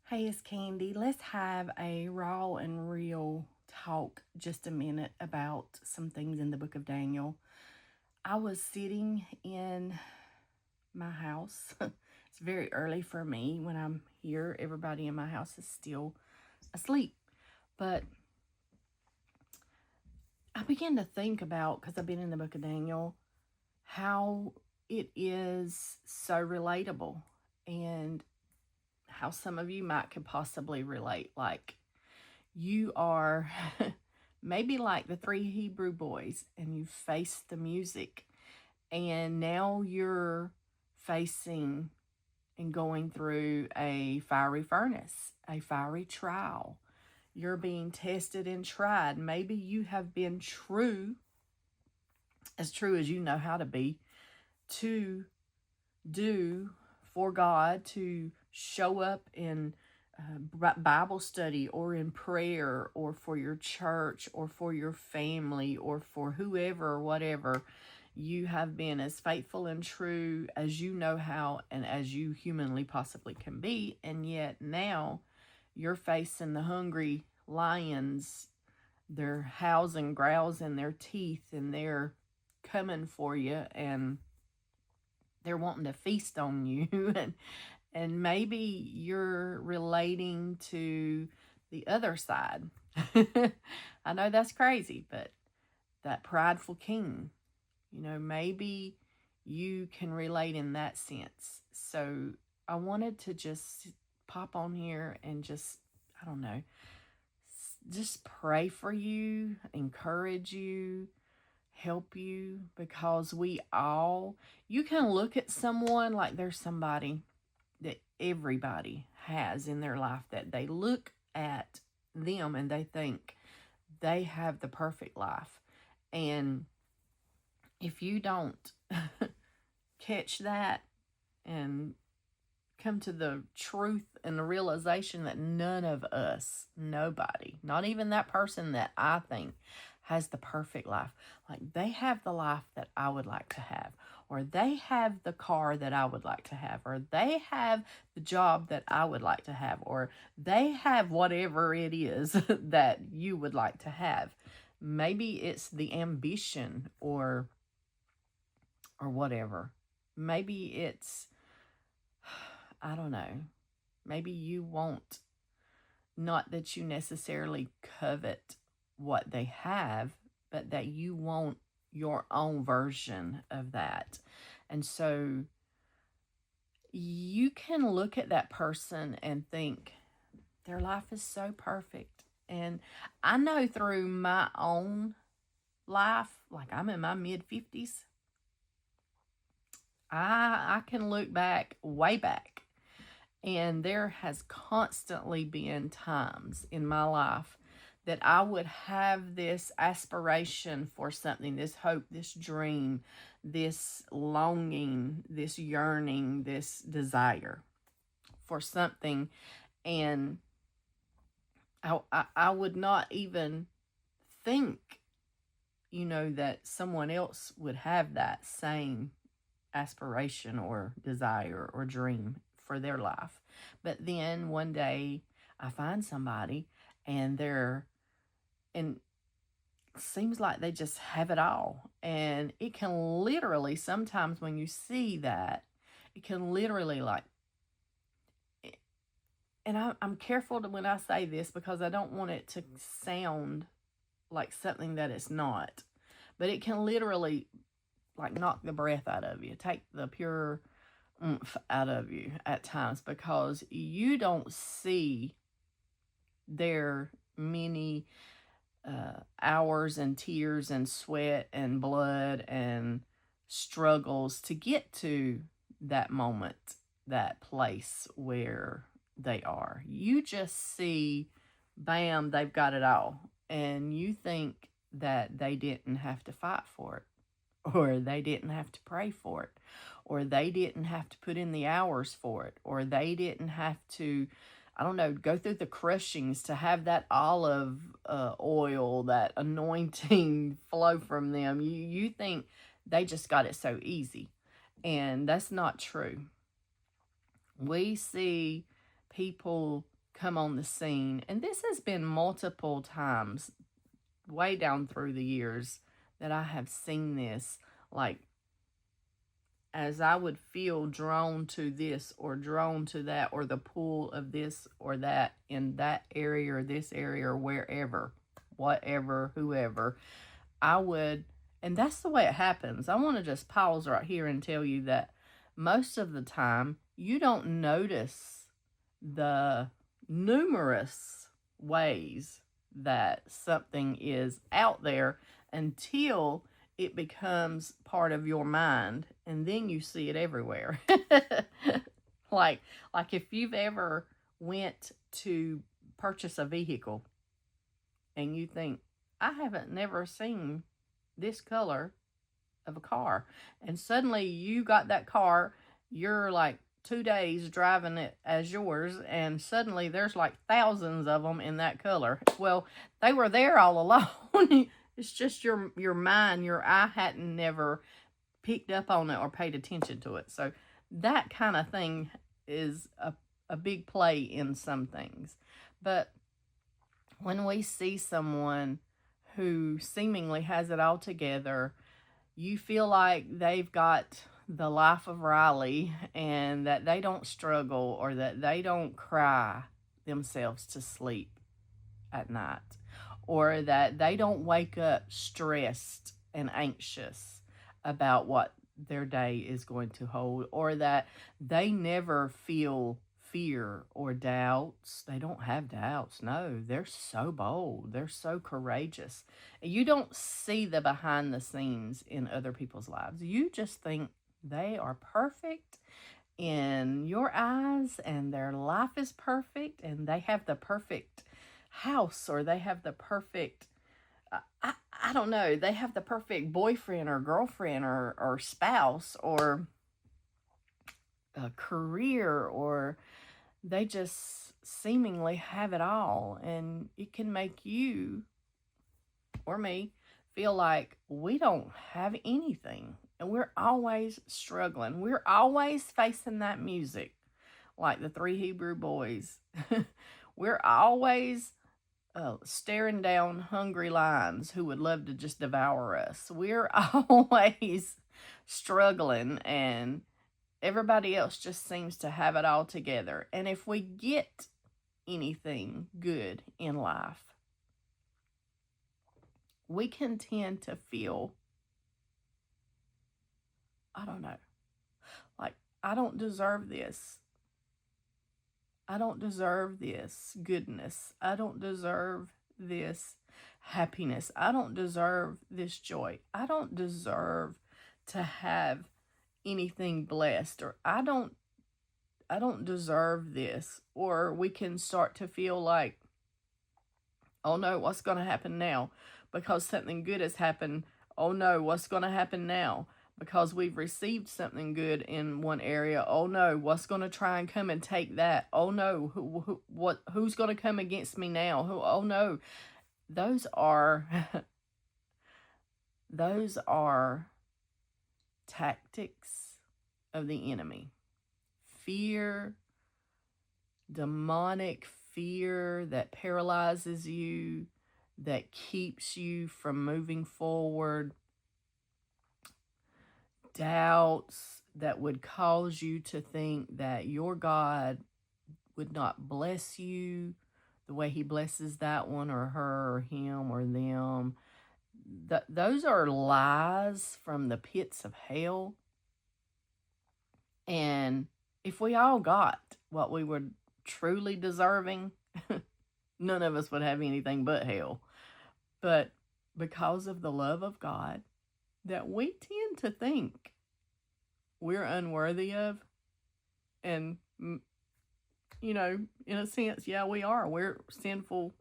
Hey, it's Candy. Let's have a raw and real talk just a minute about some things in the book of Daniel. I was sitting in my house. It's very early for me when I'm here. Everybody in my house is still asleep. But I began to think about, because I've been in the book of Daniel, how it is so relatable and how some of you might could possibly relate. Like, you are maybe like the three Hebrew boys and you face the music, and now you're facing and going through a fiery furnace, a fiery trial. You're being tested and tried. Maybe you have been true as you know how to be, to do for God, to show up in Bible study or in prayer or for your church or for your family or for whoever or whatever. You have been as faithful and true as you know how and as you humanly possibly can be. And yet now you're facing the hungry lions. They're howls and growls in their teeth, and they're coming for you, and they're wanting to feast on you. And maybe you're relating to the other side. I know that's crazy, but that prideful king, maybe you can relate in that sense. So I wanted to just pop on here and just, I don't know, just pray for you, encourage you, help you, because you can look at someone like there's somebody that everybody has in their life that they look at them and they think they have the perfect life. And if you don't catch that and come to the truth and the realization that none of us, nobody, not even that person that I think has the perfect life, like they have the life that I would like to have, or they have the car that I would like to have, or they have the job that I would like to have, or they have whatever it is that you would like to have. Maybe it's the ambition or whatever. Maybe it's, I don't know. Maybe you want, not that you necessarily covet what they have, but that you want your own version of that. And so you can look at that person and think their life is so perfect. And I know through my own life, like I'm in my mid 50s, I can look back, way back, and there has constantly been times in my life that I would have this aspiration for something, this hope, this dream, this longing, this yearning, this desire for something. And I would not even think, that someone else would have that same aspiration or desire or dream for their life. But then one day I find somebody and and seems like they just have it all. And it can literally, sometimes when you see that, it can literally and I'm careful when I say this because I don't want it to sound like something that it's not. But it can literally knock the breath out of you, take the pure oomph out of you at times, because you don't see their many hours and tears and sweat and blood and struggles to get to that moment, that place where they are. You just see, bam, they've got it all. And you think that they didn't have to fight for it, or they didn't have to pray for it, or they didn't have to put in the hours for it, or they didn't have to, I don't know, go through the crushings to have that olive oil, that anointing flow from them. You think they just got it so easy, and that's not true. We see people come on the scene. And this has been multiple times way down through the years that I have seen this. Like, as I would feel drawn to this or drawn to that, or the pull of this or that in that area or this area or wherever, whatever, whoever, I would, and that's the way it happens. I want to just pause right here and tell you that most of the time you don't notice the numerous ways that something is out there until it becomes part of your mind, and then you see it everywhere. like like if you've ever went to purchase a vehicle and you think, I haven't never seen this color of a car, and suddenly you got that car, you're like 2 days driving it as yours, and suddenly there's like thousands of them in that color. Well, they were there all along. It's just your mind, your eye hadn't never picked up on it or paid attention to it. So that kind of thing is a big play in some things. But when we see someone who seemingly has it all together, you feel like they've got the life of Riley, and that they don't struggle or that they don't cry themselves to sleep at night, or that they don't wake up stressed and anxious about what their day is going to hold, or that they never feel fear or doubts. They don't have doubts. No, they're so bold. They're so courageous. You don't see the behind the scenes in other people's lives. You just think they are perfect in your eyes, and their life is perfect, and they have the perfect house, or they have the perfect, I don't know, they have the perfect boyfriend or girlfriend or spouse or a career, or they just seemingly have it all. And it can make you or me feel like we don't have anything, and we're always struggling. We're always facing that music, like the three Hebrew boys. We're always staring down hungry lions who would love to just devour us. We're always struggling, and everybody else just seems to have it all together. And if we get anything good in life, we can tend to feel, I don't know, like, I don't deserve this. I don't deserve this goodness. I don't deserve this happiness. I don't deserve this joy. I don't deserve to have anything blessed, or I don't deserve this. Or we can start to feel like, oh no, what's going to happen now? Because something good has happened. Oh no, what's going to happen now? Because we've received something good in one area. Oh no, what's going to try and come and take that? Oh no, who's going to come against me now? Oh no. Those are those are tactics of the enemy. Fear, demonic fear that paralyzes you, that keeps you from moving forward, doubts that would cause you to think that your God would not bless you the way he blesses that one or her or him or them. Those are lies from the pits of hell. And if we all got what we were truly deserving, none of us would have anything but hell. But because of the love of God that we tend to think we're unworthy of, and, you know, in a sense, yeah, we are. We're sinful,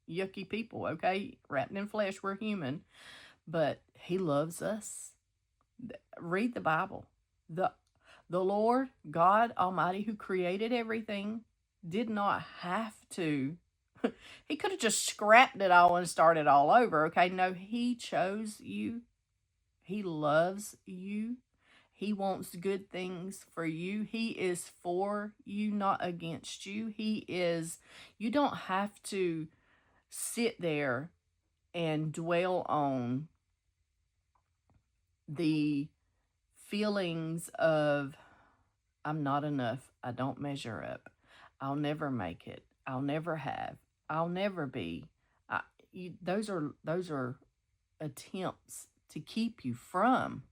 yucky people, okay? Wrapped in flesh, we're human. But he loves us. Read the Bible. The Lord, God Almighty, who created everything, did not have to. He could have just scrapped it all and started all over, okay? No, he chose you. He loves you. He wants good things for you. He is for you, not against you. You don't have to sit there and dwell on the feelings of, I'm not enough, I don't measure up, I'll never make it, I'll never have, I'll never be. Those are attempts to keep you from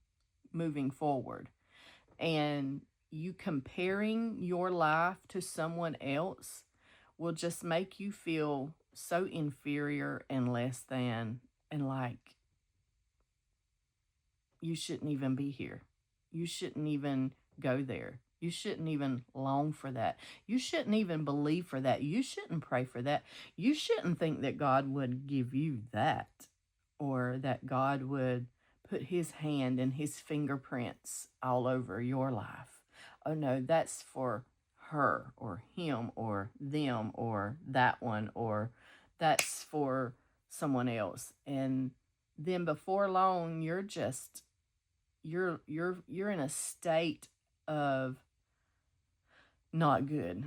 moving forward. And you comparing your life to someone else will just make you feel so inferior and less than, and like you shouldn't even be here. You shouldn't even go there. You shouldn't even long for that. You shouldn't even believe for that. You shouldn't pray for that. You shouldn't think that God would give you that, or that God would put his hand and his fingerprints all over your life. Oh no, that's for her or him or them or that one, or that's for someone else. And then before long, you're in a state of not good.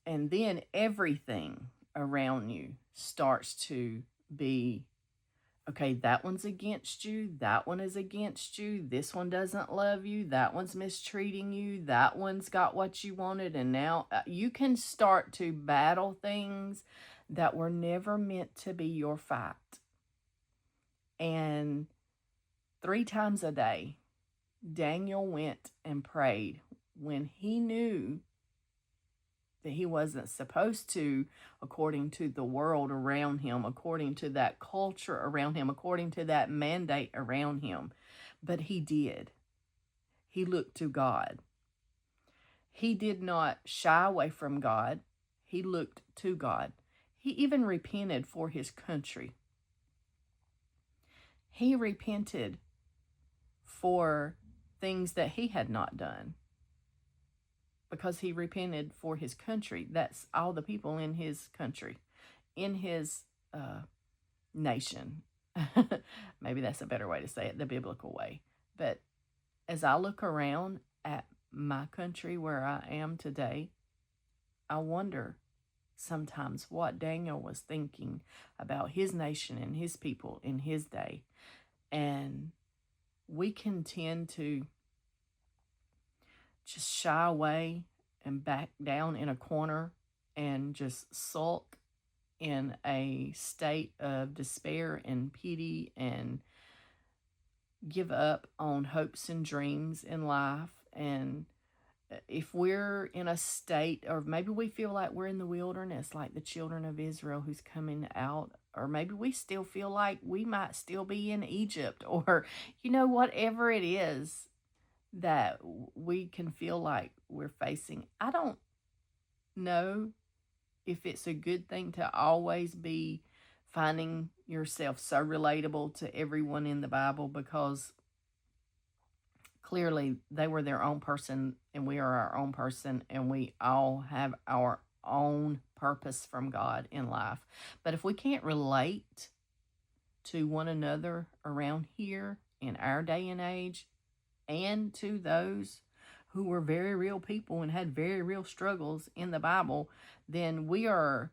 And then everything around you starts to be, okay, that one's against you, that one is against you, this one doesn't love you, that one's mistreating you, that one's got what you wanted, and now you can start to battle things that were never meant to be your fight. And 3 times a day, Daniel went and prayed when he knew that he wasn't supposed to, according to the world around him, according to that culture around him, according to that mandate around him. But he did. He looked to God. He did not shy away from God. He looked to God. He even repented for his country. He repented for things that he had not done, because he repented for his country. That's all the people in his country, in his nation. Maybe that's a better way to say it, the biblical way. But as I look around at my country where I am today, I wonder sometimes what Daniel was thinking about his nation and his people in his day. And we can tend to just shy away and back down in a corner and just sulk in a state of despair and pity and give up on hopes and dreams in life. And if we're in a state, or maybe we feel like we're in the wilderness, like the children of Israel who's coming out, or maybe we still feel like we might still be in Egypt, or, whatever it is that we can feel like we're facing. I don't know if it's a good thing to always be finding yourself so relatable to everyone in the Bible, because clearly they were their own person and we are our own person, and we all have our own purpose from God in life. But if we can't relate to one another around here in our day and age, and to those who were very real people and had very real struggles in the Bible, then we're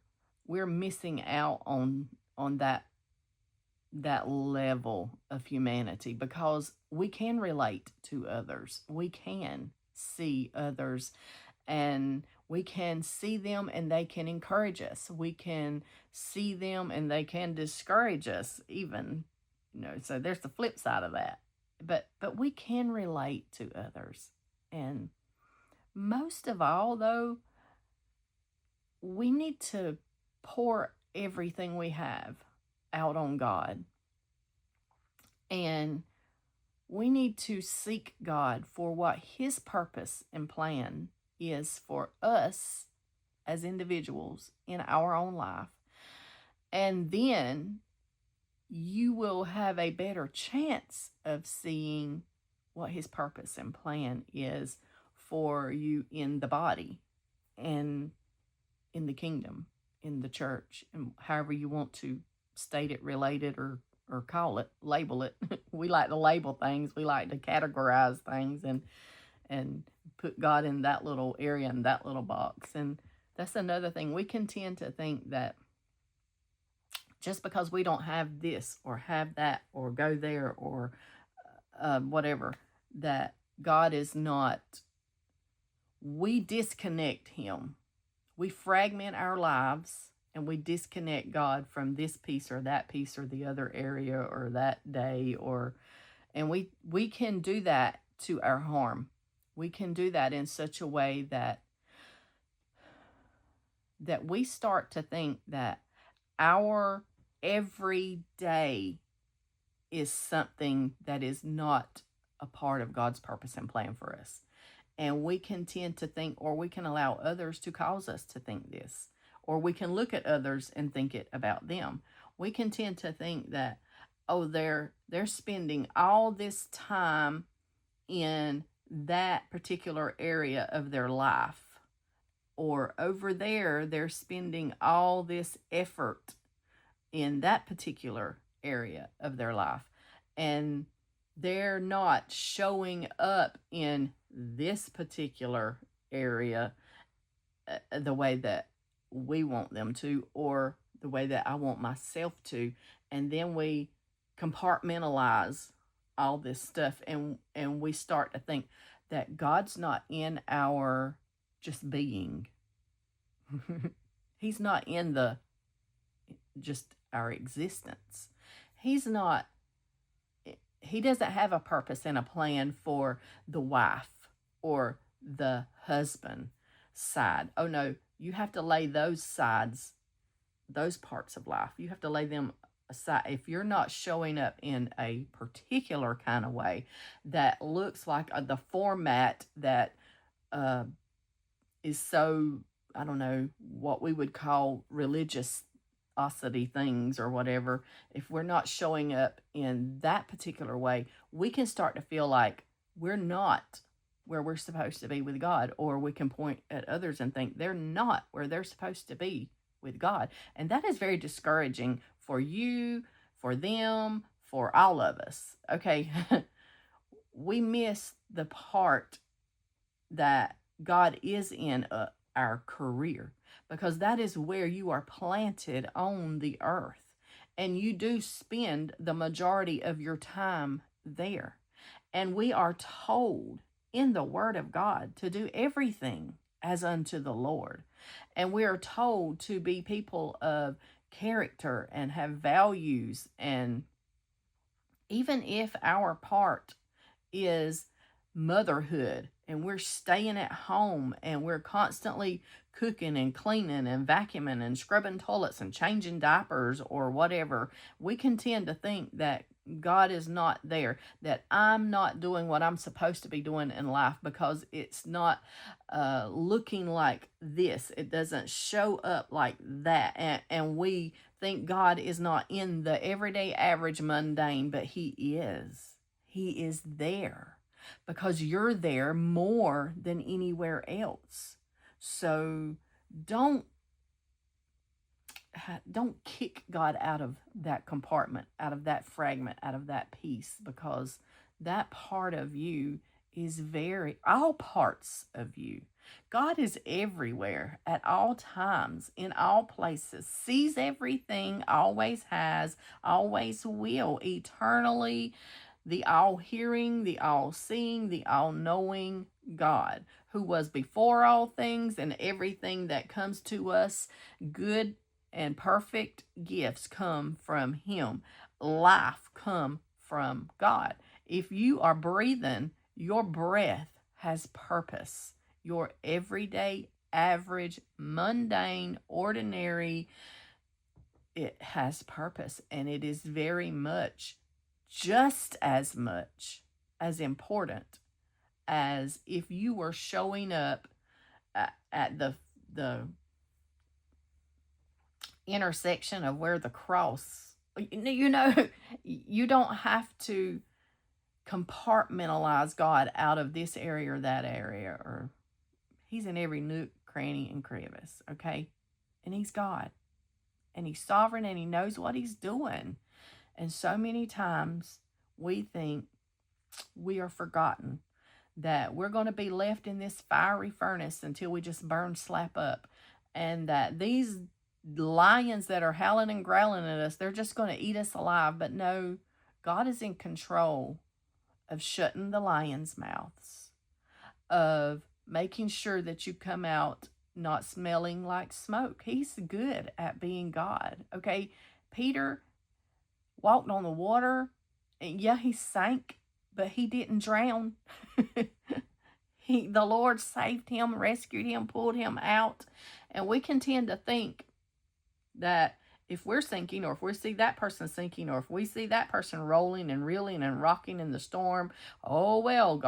missing out on that level of humanity, because we can relate to others. We can see others, and we can see them and they can encourage us. We can see them and they can discourage us even, so there's the flip side of that. But we can relate to others. And most of all, though, we need to pour everything we have out on God. And we need to seek God for what his purpose and plan is for us as individuals in our own life. And then you will have a better chance of seeing what his purpose and plan is for you in the body and in the kingdom, in the church, and however you want to state it, related or or call it, label it. We like to label things. We like to categorize things and put God in that little area, in that little box. And that's another thing. We can tend to think that just because we don't have this or have that or go there or whatever, that God is not, we disconnect him. We fragment our lives and we disconnect God from this piece or that piece or the other area or that day, and we can do that to our harm. We can do that in such a way that we start to think that our everyday is something that is not a part of God's purpose and plan for us. And we can tend to think, or we can allow others to cause us to think this, or we can look at others and think it about them. We can tend to think that, oh, they're spending all this time in that particular area of their life, or over there they're spending all this effort in that particular area of their life, and they're not showing up in this particular area the way that we want them to, or the way that I want myself to. And then we compartmentalize all this stuff, and we start to think that God's not in our just being. He's not in the just our existence. He's not, he doesn't have a purpose and a plan for the wife or the husband side. Oh no, you have to lay those sides, those parts of life, you have to lay them aside. If you're not showing up in a particular kind of way that looks like the format that is so, I don't know, what we would call religiosity things or whatever, if we're not showing up in that particular way, we can start to feel like we're not where we're supposed to be with God, or we can point at others and think they're not where they're supposed to be with God. And that is very discouraging for you, for them, for all of us. Okay. We miss the part that God is in our career, because that is where you are planted on the earth, and you do spend the majority of your time there. And we are told in the Word of God to do everything as unto the Lord. And we are told to be people of character and have values. And even if our part is motherhood and we're staying at home and we're constantly cooking and cleaning and vacuuming and scrubbing toilets and changing diapers or whatever, we can tend to think that God is not there, that I'm not doing what I'm supposed to be doing in life because it's not looking like this. It doesn't show up like that. And we think God is not in the everyday, average, mundane, but He is. He is there because you're there more than anywhere else. So don't kick God out of that compartment, out of that fragment, out of that piece, because that part of you is all parts of you. God is everywhere at all times, in all places, sees everything, always has, always will, eternally, the all-hearing, the all-seeing, the all-knowing God, who was before all things, and everything that comes to us, good and perfect gifts, come from Him. Life come from God. If you are breathing, your breath has purpose. Your everyday, average, mundane, ordinary, it has purpose, and it is very much, just as much as important as if you were showing up at the intersection of where the cross, you don't have to compartmentalize God out of this area or that area, or He's in every nook, cranny, and crevice, okay? And He's God, and He's sovereign, and He knows what He's doing. And so many times we think we are forgotten, that we're going to be left in this fiery furnace until we just burn slap up, and that these lions that are howling and growling at us, they're just going to eat us alive. But no, God is in control of shutting the lions' mouths, of making sure that you come out not smelling like smoke. He's good at being God. Okay, Peter walked on the water, and yeah, he sank, but he didn't drown. The Lord saved him, rescued him, pulled him out. And we can tend to think that if we're sinking, or if we see that person sinking, or if we see that person rolling and reeling and rocking in the storm, oh well,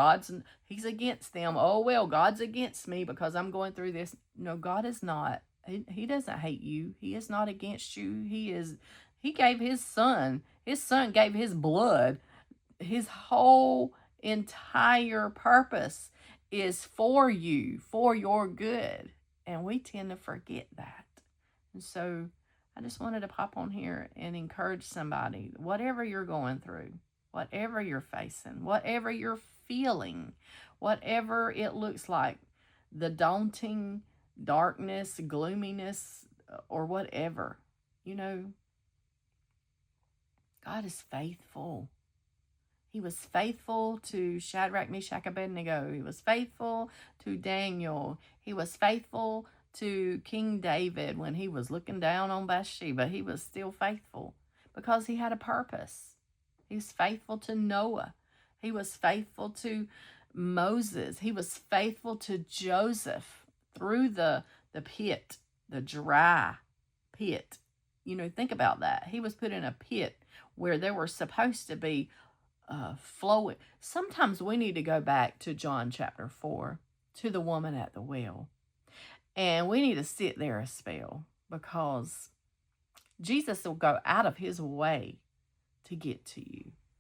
he's against them. Oh well, God's against me because I'm going through this. No, God is not. He doesn't hate you. He is not against you. He gave his son. His son gave his blood. His whole entire purpose is for you, for your good. And we tend to forget that. And so I just wanted to pop on here and encourage somebody, whatever you're going through, whatever you're facing, whatever you're feeling, whatever it looks like, the daunting darkness, gloominess, or whatever, God is faithful. He was faithful to Shadrach, Meshach, Abednego. He was faithful to Daniel. He was faithful to King David when he was looking down on Bathsheba. He was still faithful because he had a purpose. He was faithful to Noah. He was faithful to Moses. He was faithful to Joseph through the pit, the dry pit. Think about that. He was put in a pit where there were supposed to be flowing. Sometimes we need to go back to John chapter 4, to the woman at the well. And we need to sit there a spell, because Jesus will go out of his way to get to you.